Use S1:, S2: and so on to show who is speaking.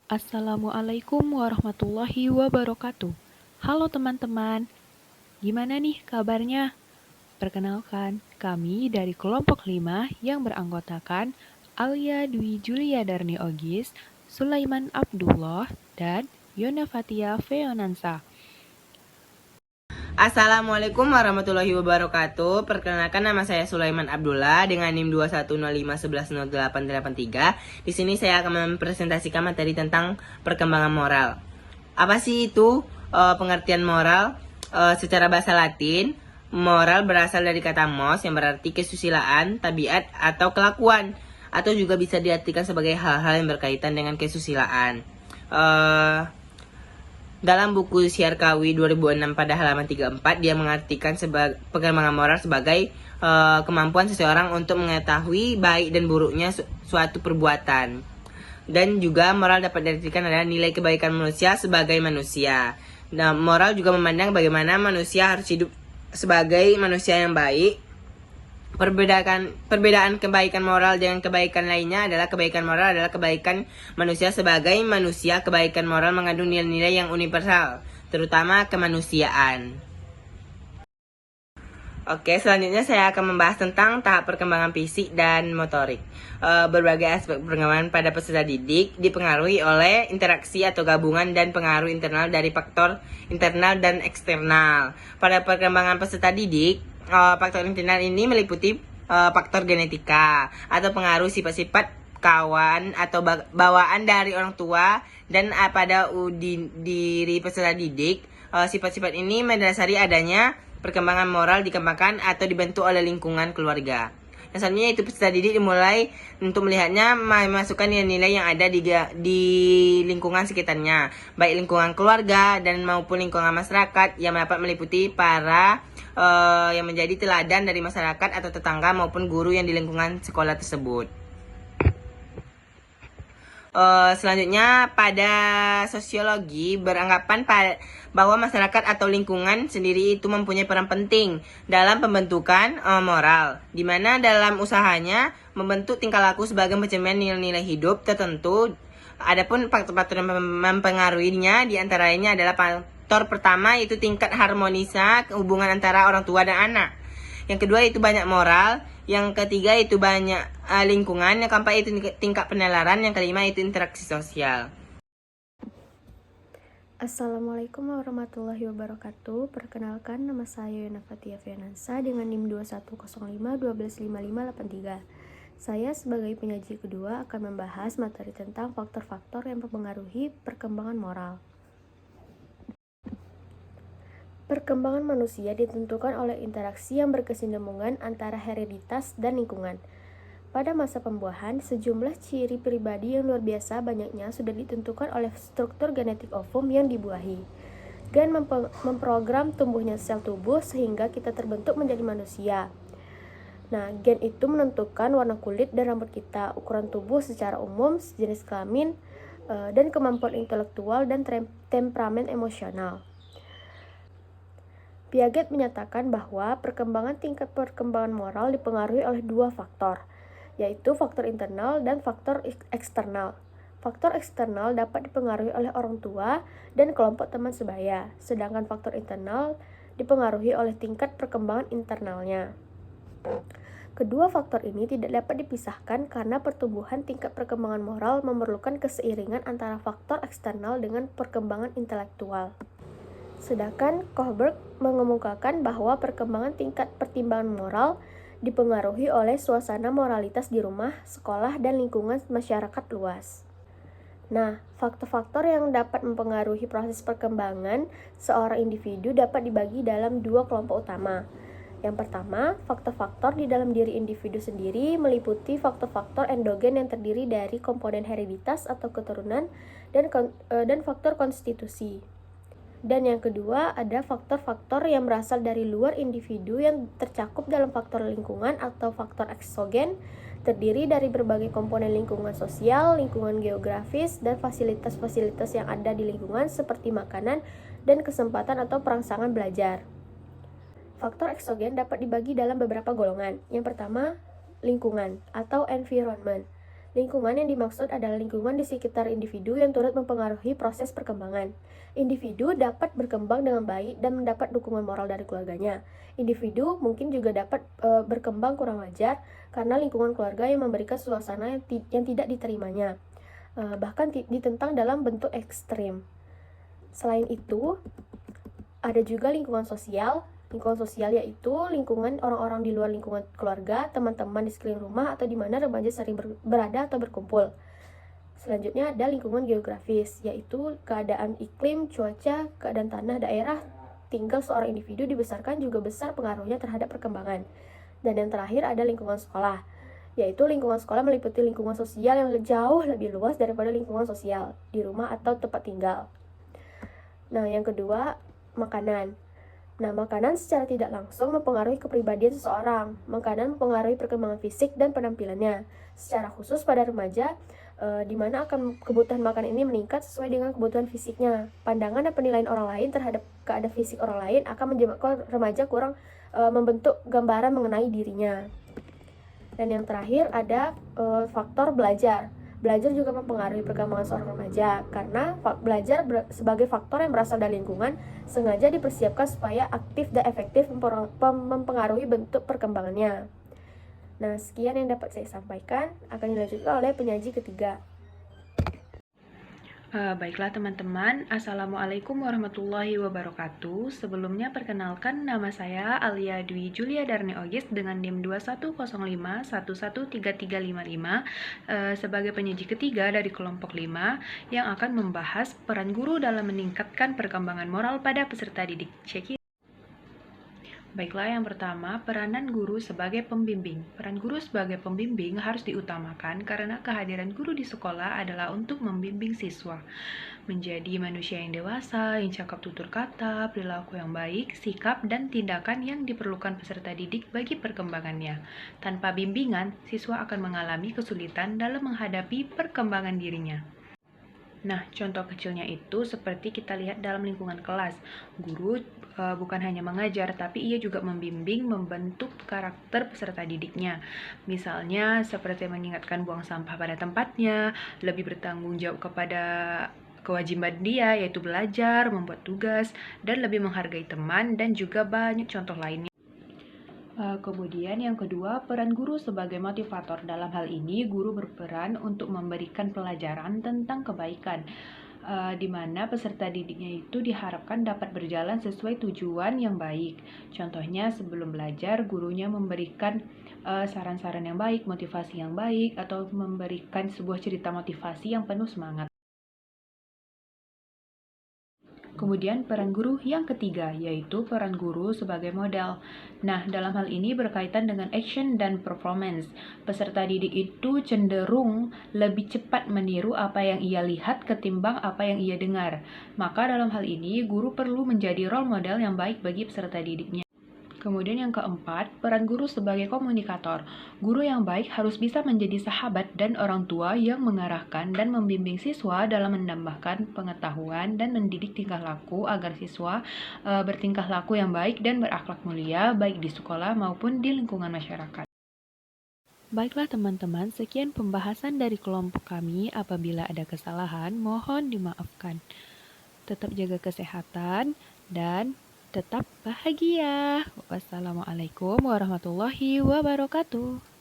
S1: Assalamualaikum warahmatullahi wabarakatuh. Halo teman-teman, gimana nih kabarnya? Perkenalkan, kami dari kelompok 5 yang beranggotakan Alia Dwi Julia Darni Ogis, Sulaiman Abdullah, dan Yona Fatia Feonansa.
S2: Assalamualaikum warahmatullahi wabarakatuh. Perkenalkan, nama saya Sulaiman Abdullah dengan NIM 210510883. Di sini saya akan mempresentasikan materi tentang perkembangan moral. Apa sih itu pengertian moral? Secara bahasa Latin, moral berasal dari kata mos yang berarti kesusilaan, tabiat, atau kelakuan, atau juga bisa diartikan sebagai hal-hal yang berkaitan dengan kesusilaan. Dalam buku Syarkawi 2006 pada halaman 34, dia mengartikan perkembangan moral sebagai kemampuan seseorang untuk mengetahui baik dan buruknya suatu perbuatan. Dan juga moral dapat diartikan adalah nilai kebaikan manusia sebagai manusia. Nah, moral juga memandang bagaimana manusia harus hidup sebagai manusia yang baik. Perbedaan kebaikan moral dengan kebaikan lainnya adalah kebaikan moral adalah kebaikan manusia sebagai manusia. Kebaikan moral mengandung nilai-nilai yang universal, terutama kemanusiaan. Oke, selanjutnya saya akan membahas tentang tahap perkembangan fisik dan motorik. Berbagai aspek perkembangan pada peserta didik dipengaruhi oleh interaksi atau gabungan dan pengaruh internal dari faktor internal dan eksternal. Pada perkembangan peserta didik, faktor internal ini meliputi faktor genetika atau pengaruh sifat-sifat kawan atau bawaan dari orang tua dan pada diri peserta didik. Sifat-sifat ini mendasari adanya perkembangan moral dikembangkan atau dibentuk oleh lingkungan keluarga. Yang selanjutnya itu peserta didik dimulai untuk melihatnya memasukkan nilai-nilai yang ada di lingkungan sekitarnya, baik lingkungan keluarga dan maupun lingkungan masyarakat yang dapat meliputi para yang menjadi teladan dari masyarakat atau tetangga maupun guru yang di lingkungan sekolah tersebut. Selanjutnya, pada sosiologi beranggapan bahwa masyarakat atau lingkungan sendiri itu mempunyai peran penting dalam pembentukan moral, di mana dalam usahanya membentuk tingkah laku sebagai pencerminan nilai-nilai hidup tertentu. Adapun faktor-faktor yang mempengaruhinya diantaranya adalah faktor pertama yaitu tingkat harmonisa hubungan antara orang tua dan anak. Yang kedua itu banyak moral. Yang ketiga itu banyak lingkungan. Yang keempat itu tingkat penalaran. Yang kelima itu interaksi sosial.
S3: Assalamualaikum warahmatullahi wabarakatuh. Perkenalkan, nama saya Yona Fatia Feonansa dengan NIM 2105125583. Saya sebagai penyaji kedua akan membahas materi tentang faktor-faktor yang mempengaruhi perkembangan moral. Perkembangan manusia ditentukan oleh interaksi yang berkesinambungan antara hereditas dan lingkungan. Pada masa pembuahan, sejumlah ciri pribadi yang luar biasa banyaknya sudah ditentukan oleh struktur genetik ovum yang dibuahi. Gen memprogram tumbuhnya sel tubuh sehingga kita terbentuk menjadi manusia. Nah, gen itu menentukan warna kulit dan rambut kita, ukuran tubuh secara umum, jenis kelamin, dan kemampuan intelektual dan temperamen emosional. Piaget menyatakan bahwa tingkat perkembangan moral dipengaruhi oleh dua faktor, yaitu faktor internal dan faktor eksternal. Faktor eksternal dapat dipengaruhi oleh orang tua dan kelompok teman sebaya, sedangkan faktor internal dipengaruhi oleh tingkat perkembangan internalnya. Kedua faktor ini tidak dapat dipisahkan karena pertumbuhan tingkat perkembangan moral memerlukan keseiringan antara faktor eksternal dengan perkembangan intelektual. Sedangkan Kohlberg mengemukakan bahwa perkembangan tingkat pertimbangan moral dipengaruhi oleh suasana moralitas di rumah, sekolah, dan lingkungan masyarakat luas. Nah, faktor-faktor yang dapat mempengaruhi proses perkembangan seorang individu dapat dibagi dalam dua kelompok utama. Yang pertama, faktor-faktor di dalam diri individu sendiri meliputi faktor-faktor endogen yang terdiri dari komponen hereditas atau keturunan dan faktor konstitusi. Dan yang kedua, ada faktor-faktor yang berasal dari luar individu yang tercakup dalam faktor lingkungan atau faktor eksogen, terdiri dari berbagai komponen lingkungan sosial, lingkungan geografis, dan fasilitas-fasilitas yang ada di lingkungan seperti makanan dan kesempatan atau perangsangan belajar. Faktor eksogen dapat dibagi dalam beberapa golongan. Yang pertama, lingkungan atau environment. Lingkungan yang dimaksud adalah lingkungan di sekitar individu yang turut mempengaruhi proses perkembangan. Individu dapat berkembang dengan baik dan mendapat dukungan moral dari keluarganya. Individu mungkin juga dapat berkembang kurang wajar karena lingkungan keluarga yang memberikan suasana yang tidak diterimanya, bahkan ditentang dalam bentuk ekstrim. Selain itu, ada juga lingkungan sosial. Lingkungan sosial yaitu lingkungan orang-orang di luar lingkungan keluarga, teman-teman di sekeliling rumah, atau di mana remaja sering berada atau berkumpul. Selanjutnya ada lingkungan geografis, yaitu keadaan iklim, cuaca, keadaan tanah, daerah tinggal seorang individu dibesarkan juga besar pengaruhnya terhadap perkembangan. Dan yang terakhir ada lingkungan sekolah, yaitu lingkungan sekolah meliputi lingkungan sosial yang jauh lebih luas daripada lingkungan sosial di rumah atau tempat tinggal. Nah, yang kedua, makanan. Nah, makanan secara tidak langsung mempengaruhi kepribadian seseorang. Makanan mempengaruhi perkembangan fisik dan penampilannya. Secara khusus pada remaja, di mana akan kebutuhan makan ini meningkat sesuai dengan kebutuhan fisiknya. Pandangan dan penilaian orang lain terhadap keadaan fisik orang lain akan menyebabkan remaja kurang membentuk gambaran mengenai dirinya. Dan yang terakhir ada faktor belajar. Belajar juga mempengaruhi perkembangan seorang remaja karena belajar sebagai faktor yang berasal dari lingkungan sengaja dipersiapkan supaya aktif dan efektif mempengaruhi bentuk perkembangannya. Nah, sekian yang dapat saya sampaikan, akan dilanjutkan oleh penyaji ketiga.
S1: Baiklah teman-teman, Assalamualaikum warahmatullahi wabarakatuh. Sebelumnya perkenalkan, nama saya Alia Dwi Julia Darni Ogis dengan NIM 2105113355 sebagai penyaji ketiga dari kelompok 5 yang akan membahas peran guru dalam meningkatkan perkembangan moral pada peserta didik. Baiklah, yang pertama, peranan guru sebagai pembimbing. Peran guru sebagai pembimbing harus diutamakan karena kehadiran guru di sekolah adalah untuk membimbing siswa menjadi manusia yang dewasa, yang cakap tutur kata, perilaku yang baik, sikap, dan tindakan yang diperlukan peserta didik bagi perkembangannya. Tanpa bimbingan, siswa akan mengalami kesulitan dalam menghadapi perkembangan dirinya. Nah, contoh kecilnya itu seperti kita lihat dalam lingkungan kelas. Guru bukan hanya mengajar, tapi ia juga membimbing, membentuk karakter peserta didiknya. Misalnya seperti mengingatkan buang sampah pada tempatnya, lebih bertanggung jawab kepada kewajiban dia, yaitu belajar, membuat tugas, dan lebih menghargai teman, dan juga banyak contoh lainnya. Kemudian yang kedua, peran guru sebagai motivator. Dalam hal ini, guru berperan untuk memberikan pelajaran tentang kebaikan, di mana peserta didiknya itu diharapkan dapat berjalan sesuai tujuan yang baik. Contohnya, sebelum belajar, gurunya memberikan saran-saran yang baik, motivasi yang baik, atau memberikan sebuah cerita motivasi yang penuh semangat. Kemudian peran guru yang ketiga, yaitu peran guru sebagai model. Nah, dalam hal ini berkaitan dengan action dan performance. Peserta didik itu cenderung lebih cepat meniru apa yang ia lihat ketimbang apa yang ia dengar. Maka dalam hal ini, guru perlu menjadi role model yang baik bagi peserta didiknya. Kemudian yang keempat, peran guru sebagai komunikator. Guru yang baik harus bisa menjadi sahabat dan orang tua yang mengarahkan dan membimbing siswa dalam menambahkan pengetahuan dan mendidik tingkah laku agar siswa bertingkah laku yang baik dan berakhlak mulia baik di sekolah maupun di lingkungan masyarakat. Baiklah teman-teman, sekian pembahasan dari kelompok kami. Apabila ada kesalahan, mohon dimaafkan. Tetap jaga kesehatan dan tetap bahagia. Wassalamualaikum warahmatullahi wabarakatuh.